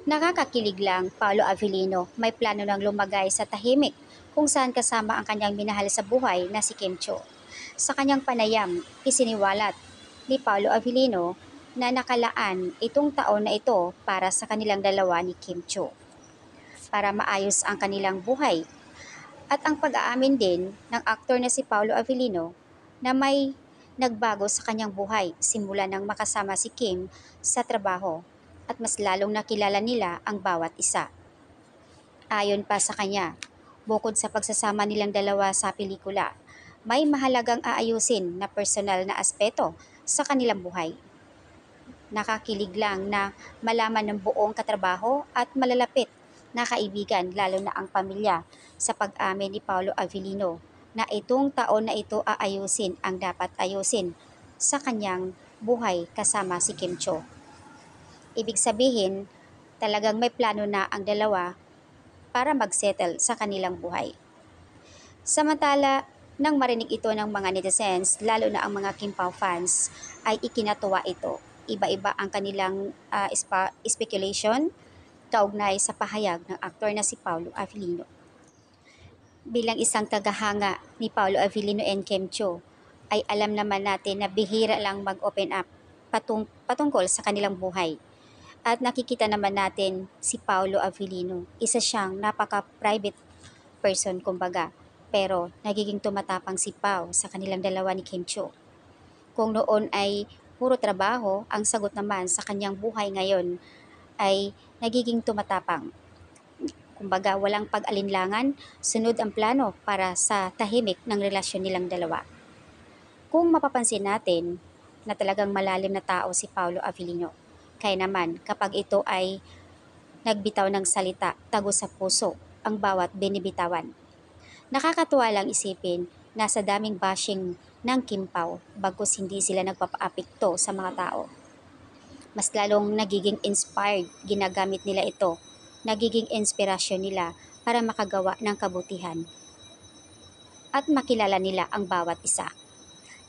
Nakakakilig lang, Paolo Avellino, may plano ng lumagay sa tahimik kung saan kasama ang kanyang minahal sa buhay na si Kim Cho. Sa kanyang panayam, isiniwalat ni Paolo Avellino na nakalaan itong taon na ito para sa kanilang dalawa ni Kim Cho, para maayos ang kanilang buhay. At ang pag-aamin din ng aktor na si Paolo Avellino na may nagbago sa kanyang buhay simula nang makasama si Kim sa trabaho at mas lalong nakilala nila ang bawat isa. Ayon pa sa kanya, bukod sa pagsasama nilang dalawa sa pelikula, may mahalagang aayusin na personal na aspeto sa kanilang buhay. Nakakilig lang na malaman ng buong katrabaho at malalapit na kaibigan lalo na ang pamilya sa pag-amin ni Paolo Avellino na itong taon na ito aayusin ang dapat ayusin sa kanyang buhay kasama si Kim Cho. Ibig sabihin, talagang may plano na ang dalawa para mag-settle sa kanilang buhay. Samantala, nang marinig ito ng mga netizens, lalo na ang mga Kim Pao fans, ay ikinatuwa ito. Iba-iba ang kanilang speculation kaugnay sa pahayag ng aktor na si Paolo Avellino. Bilang isang tagahanga ni Paolo Avellino and Kim Cho, ay alam naman natin na bihira lang mag-open up patungkol sa kanilang buhay. At nakikita naman natin si Paolo Avellino, isa siyang napaka-private person kumbaga. Pero nagiging tumatapang si Pao sa kanilang dalawa ni Kim Cho. Kung noon ay puro trabaho, ang sagot naman sa kanyang buhay ngayon ay nagiging tumatapang. Kumbaga walang pag-alinlangan, sunod ang plano para sa tahimik ng relasyon nilang dalawa. Kung mapapansin natin na talagang malalim na tao si Paolo Avellino, kaya naman kapag ito ay nagbitaw ng salita, tago sa puso ang bawat binibitawan. Nakakatuwa lang isipin na sa daming bashing ng Kim Pao, bagkus hindi sila nagpapaapekto sa mga tao. Mas lalong nagiging inspired, ginagamit nila ito, nagiging inspirasyon nila para makagawa ng kabutihan at makilala nila ang bawat isa.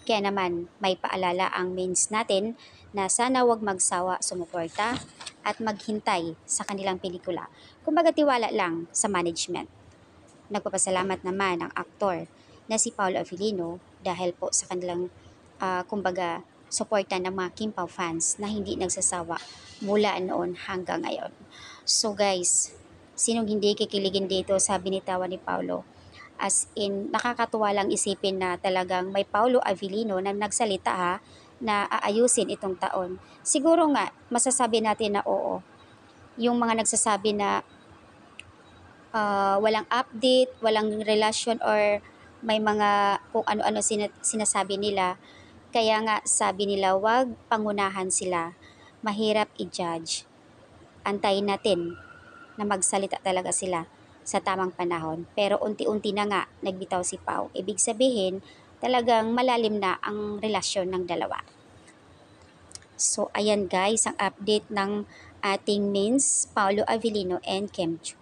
Kaya naman may paalala ang mains natin na sana wag magsawa sumuporta at maghintay sa kanilang pelikula. Kumbaga tiwala lang sa management. Nagpapasalamat naman ang aktor na si Paolo Avellino dahil po sa kanilang kumbaga suporta ng mga Kim Pao fans na hindi nagsasawa mula noon hanggang ngayon. So guys, sinong hindi kikiligin dito sa binitawan ni Paolo? As in, nakakatuwa lang isipin na talagang may Paolo Avellino na nagsalita na aayusin itong taon. Siguro nga, masasabi natin na oo. Yung mga nagsasabi na walang update, walang relasyon or may mga kung ano-ano sinasabi nila. Kaya nga sabi nila wag pangunahan sila. Mahirap i-judge. Antayin natin na magsalita talaga sila sa tamang panahon. Pero unti-unti na nga nagbitaw si Pao. Ibig sabihin talagang malalim na ang relasyon ng dalawa. So ayan guys, ang update ng ating mains Paolo Avellino and Kim Cho.